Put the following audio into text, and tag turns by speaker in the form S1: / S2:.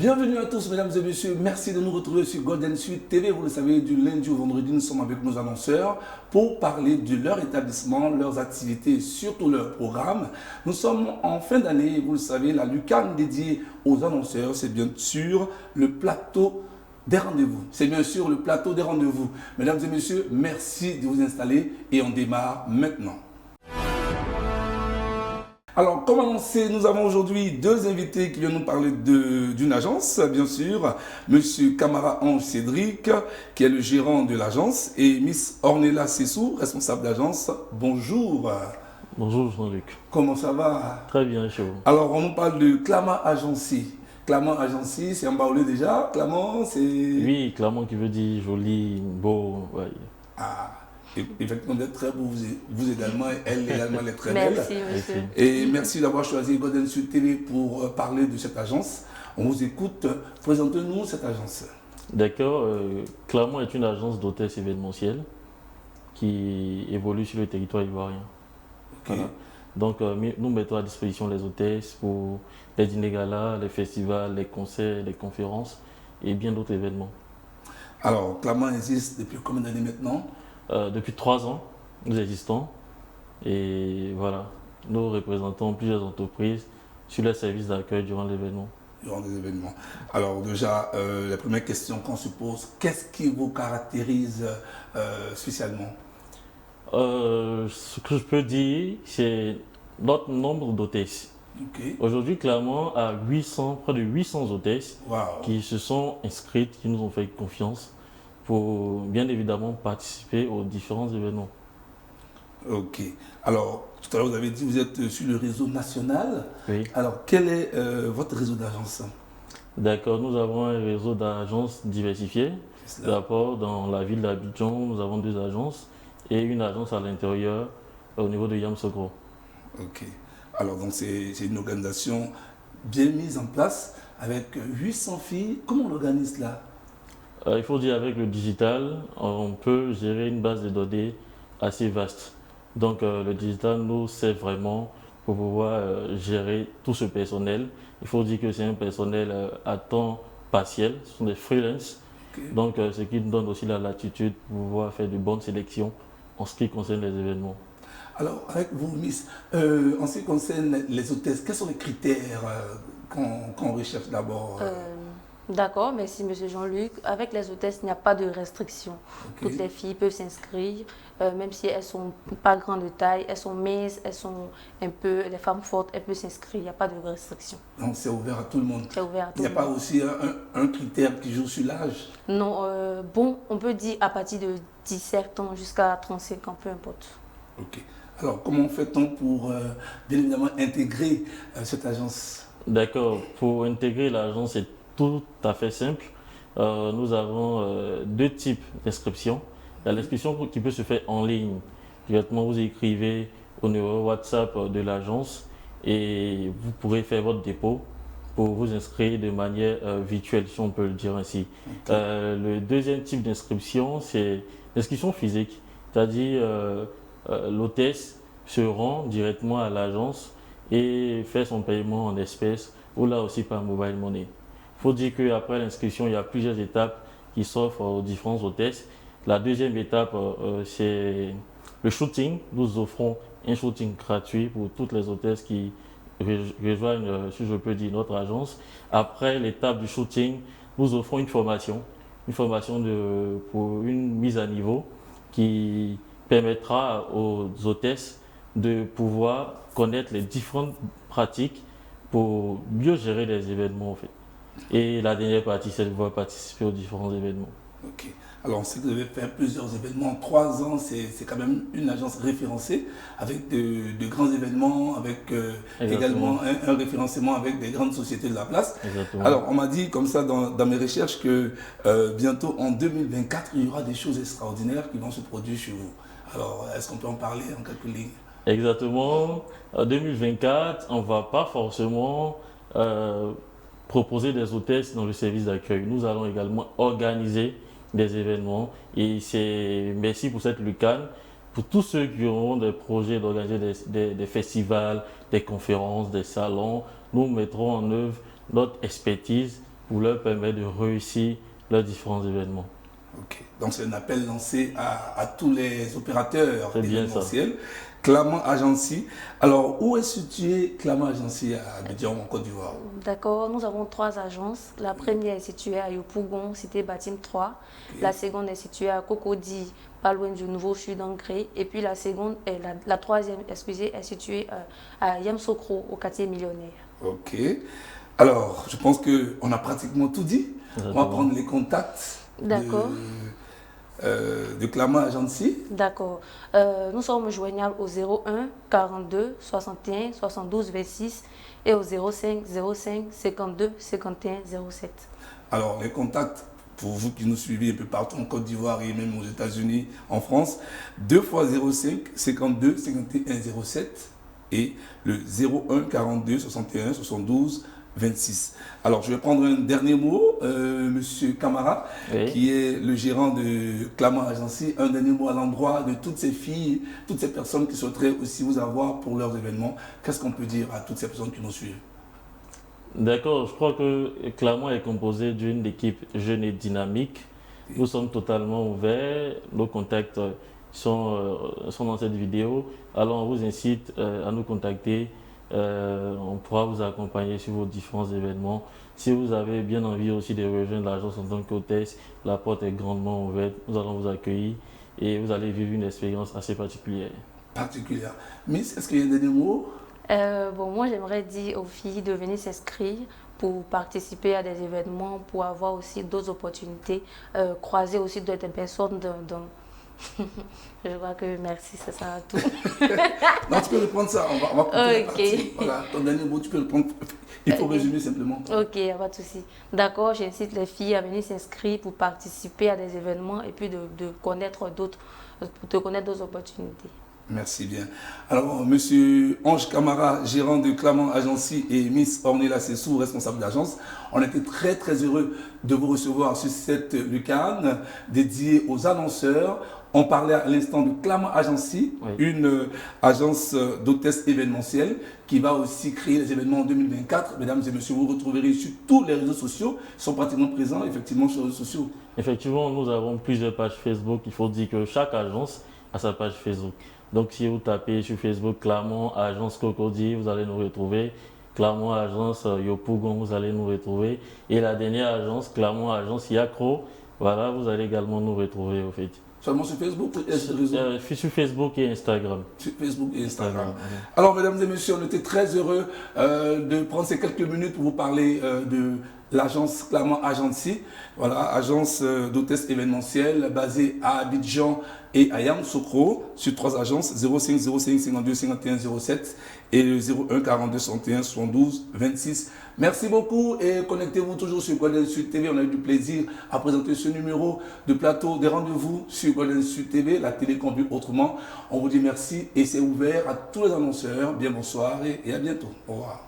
S1: Bienvenue à tous, mesdames et messieurs. Merci de nous retrouver sur Golden Suite TV. Vous le savez, du lundi au vendredi, nous sommes avec nos annonceurs pour parler de leur établissement, leurs activités et surtout leur programme. Nous sommes en fin d'année. Vous le savez, la lucarne dédiée aux annonceurs, c'est bien sûr le plateau des rendez-vous. C'est bien sûr le plateau des rendez-vous. Mesdames et messieurs, merci de vous installer et on démarre maintenant. Alors, comme annoncé, nous avons aujourd'hui deux invités qui viennent nous parler d'une agence, bien sûr. Monsieur Camara Ange Cédric, qui est le gérant de l'agence, et Miss Ornella Sessou, responsable d'agence. Bonjour.
S2: Bonjour Jean-Luc.
S1: Comment ça va?
S2: Très bien, chaud.
S1: Alors, on nous parle de Clama Agency. Clama Agency, c'est en baoulé déjà. Clama, c'est...
S2: Oui, Clamant qui veut dire joli, beau. Ouais.
S1: Ah. Effectivement, vous êtes très beau, vous également, elle également, elle est très belle.
S3: Merci, monsieur.
S1: Et merci d'avoir choisi Golden Suite TV pour parler de cette agence. On vous écoute. Présentez-nous cette agence.
S2: D'accord. Clamant est une agence d'hôtesse événementielle qui évolue sur le territoire ivoirien.
S1: Okay.
S2: Voilà. Donc, nous mettons à disposition les hôtesses pour les dîners-galas, les festivals, les concerts, les conférences et bien d'autres événements.
S1: Alors, Clamant existe depuis combien d'années maintenant?
S2: Depuis 3 ans, nous existons et voilà, nous représentons plusieurs entreprises sur les services d'accueil durant l'événement.
S1: Durant les événements. Alors déjà, la première question qu'on se pose, qu'est-ce qui vous caractérise spécialement?
S2: Ce que je peux dire, c'est notre nombre d'hôtesses.
S1: Okay.
S2: Aujourd'hui, Clamant a près de 800 hôtesses qui se sont inscrites, qui nous ont fait confiance pour bien évidemment participer aux différents événements.
S1: Ok. Alors, tout à l'heure, vous avez dit que vous êtes sur le réseau national.
S2: Oui.
S1: Alors, quel est votre réseau d'agences?
S2: D'accord, nous avons un réseau d'agences diversifiées. D'abord, dans la ville d'Abidjan, nous avons 2 agences et une agence à l'intérieur au niveau de Yamoussoukro.
S1: Ok. Alors, donc, c'est une organisation bien mise en place avec 800 filles. Comment on organise cela?
S2: Il faut dire avec le digital, on peut gérer une base de données assez vaste. Donc le digital nous sert vraiment pour pouvoir gérer tout ce personnel. Il faut dire que c'est un personnel à temps partiel, ce sont des freelances. Okay. Donc ce qui nous donne aussi la latitude pour pouvoir faire de bonnes sélections en ce qui concerne les événements.
S1: Alors avec vous, Miss, en ce qui concerne les hôtesses, quels sont les critères qu'on recherche d'abord?
S3: D'accord, merci Monsieur Jean-Luc. Avec les hôtesses, il n'y a pas de restriction. Okay. Toutes les filles peuvent s'inscrire, même si elles ne sont pas grandes de taille, elles sont minces, elles sont un peu, les femmes fortes, elles peuvent s'inscrire, il n'y a pas de restriction.
S1: Donc c'est ouvert à tout le monde?
S3: C'est ouvert à tout le monde.
S1: Il n'y a pas aussi un critère qui joue sur l'âge?
S3: Non, bon, on peut dire à partir de 17 ans jusqu'à 35 ans, peu importe.
S1: Ok. Alors comment fait-on pour bien évidemment intégrer cette agence?
S2: D'accord, pour intégrer l'agence, c'est tout à fait simple. Nous avons 2 types d'inscription. Il y a l'inscription qui peut se faire en ligne. Directement, vous écrivez au numéro WhatsApp de l'agence et vous pourrez faire votre dépôt pour vous inscrire de manière virtuelle, si on peut le dire ainsi. Okay. Le deuxième type d'inscription, c'est l'inscription physique. C'est-à-dire, l'hôtesse se rend directement à l'agence et fait son paiement en espèces ou là aussi par mobile money. Il faut dire qu'après l'inscription, il y a plusieurs étapes qui s'offrent aux différentes hôtesses. La deuxième étape, c'est le shooting. Nous offrons un shooting gratuit pour toutes les hôtesses qui rejoignent, si je peux dire, notre agence. Après l'étape du shooting, nous offrons une formation pour une mise à niveau qui permettra aux hôtesses de pouvoir connaître les différentes pratiques pour mieux gérer les événements en fait. Et la dernière partie, c'est de pouvoir participer aux différents événements.
S1: Ok. Alors, on sait que vous avez fait plusieurs événements en 3 ans. C'est quand même une agence référencée avec de grands événements, avec également un référencement avec des grandes sociétés de la place.
S2: Exactement.
S1: Alors, on m'a dit comme ça dans mes recherches que bientôt en 2024, il y aura des choses extraordinaires qui vont se produire chez vous. Alors, est-ce qu'on peut en parler en quelques lignes?
S2: Exactement. En 2024, on ne va pas forcément proposer des hôtesses dans le service d'accueil. Nous allons également organiser des événements et c'est merci pour cette lucane pour tous ceux qui auront des projets d'organiser des festivals, des conférences, des salons. Nous mettrons en œuvre notre expertise pour leur permettre de réussir leurs différents événements.
S1: Ok, donc c'est un appel lancé à tous les opérateurs événementiels. Claman Agency. Alors, où est situé Claman Agency à Abidjan, en Côte d'Ivoire?
S3: D'accord, nous avons 3 agences. La première est située à Yopougon, cité Batim 3. Okay. La seconde est située à Cocody, pas loin du Nouveau Sud d'Angré. Et puis la troisième, excusez, est située à Yamsokro, au quartier millionnaire.
S1: Ok. Alors, je pense qu'on a pratiquement tout dit. On va prendre les contacts.
S3: D'accord.
S1: De Claman Agency.
S3: D'accord. Nous sommes joignables au 01 42 61 72 26 et au 05 05 52 51 07.
S1: Alors, les contacts, pour vous qui nous suivez un peu partout en Côte d'Ivoire et même aux États-Unis, en France, 2 fois 05 52 51 07 et le 01 42 61 72 26. Alors, je vais prendre un dernier mot, Monsieur Camara, qui est le gérant de Claman Agency. Un dernier mot à l'endroit de toutes ces filles, toutes ces personnes qui souhaiteraient aussi vous avoir pour leurs événements. Qu'est-ce qu'on peut dire à toutes ces personnes qui nous suivent?
S2: D'accord, je crois que Claman est composé d'une équipe jeune et dynamique. Oui. Nous sommes totalement ouverts. Nos contacts sont dans cette vidéo. Alors, on vous incite à nous contacter. On pourra vous accompagner sur vos différents événements. Si vous avez bien envie aussi de rejoindre l'agence en tant qu'hôtesse, la porte est grandement ouverte. Nous allons vous accueillir et vous allez vivre une expérience assez particulière.
S1: Particulière. Miss, est-ce qu'il y a des mots?
S3: Moi, j'aimerais dire aux filles de venir s'inscrire pour participer à des événements, pour avoir aussi d'autres opportunités, croiser aussi d'autres personnes dans je crois que merci, ça sert à tout.
S1: Non, tu peux reprendre ça, on va couper la partie. Voilà, ton dernier mot, tu peux le prendre. Il faut résumer simplement.
S3: Ok, pas de souci. D'accord, j'incite les filles à venir s'inscrire pour participer à des événements et puis de connaître d'autres opportunités.
S1: Merci bien. Alors, Monsieur Ange Camara, gérant de Claman Agency, et Miss Ornella Sessou, responsable d'agence, on était très très heureux de vous recevoir sur cette lucarne dédiée aux annonceurs. On parlait à l'instant de Claman Agency, une agence d'hôtesse événementielle qui va aussi créer les événements en 2024. Mesdames et messieurs, vous retrouverez sur tous les réseaux sociaux, ils sont pratiquement présents effectivement sur les réseaux sociaux.
S2: Effectivement, nous avons plusieurs pages Facebook. Il faut dire que chaque agence a sa page Facebook. Donc, si vous tapez sur Facebook Claman Agence Cocody, vous allez nous retrouver. Claman Agence Yopougon, vous allez nous retrouver. Et la dernière agence, Claman Agence Yacro, voilà, vous allez également nous retrouver au fait.
S1: Seulement sur Facebook ou
S2: sur Facebook et Instagram.
S1: Sur Facebook et Instagram. Alors, mesdames et messieurs, on était très heureux de prendre ces quelques minutes pour vous parler de l'agence Claman Agency. Voilà, agence d'hôtesse événementielle basée à Abidjan et à Yamsokro, sur 3 agences, 05 05 52 51 07 et le 01 42 61 72 26. Merci beaucoup et connectez-vous toujours sur Golden Sud TV. On a eu du plaisir à présenter ce numéro de plateau des rendez-vous sur Golden Sud TV, la télé qu'on vit autrement. On vous dit merci et c'est ouvert à tous les annonceurs. Bien bonsoir et à bientôt. Au revoir.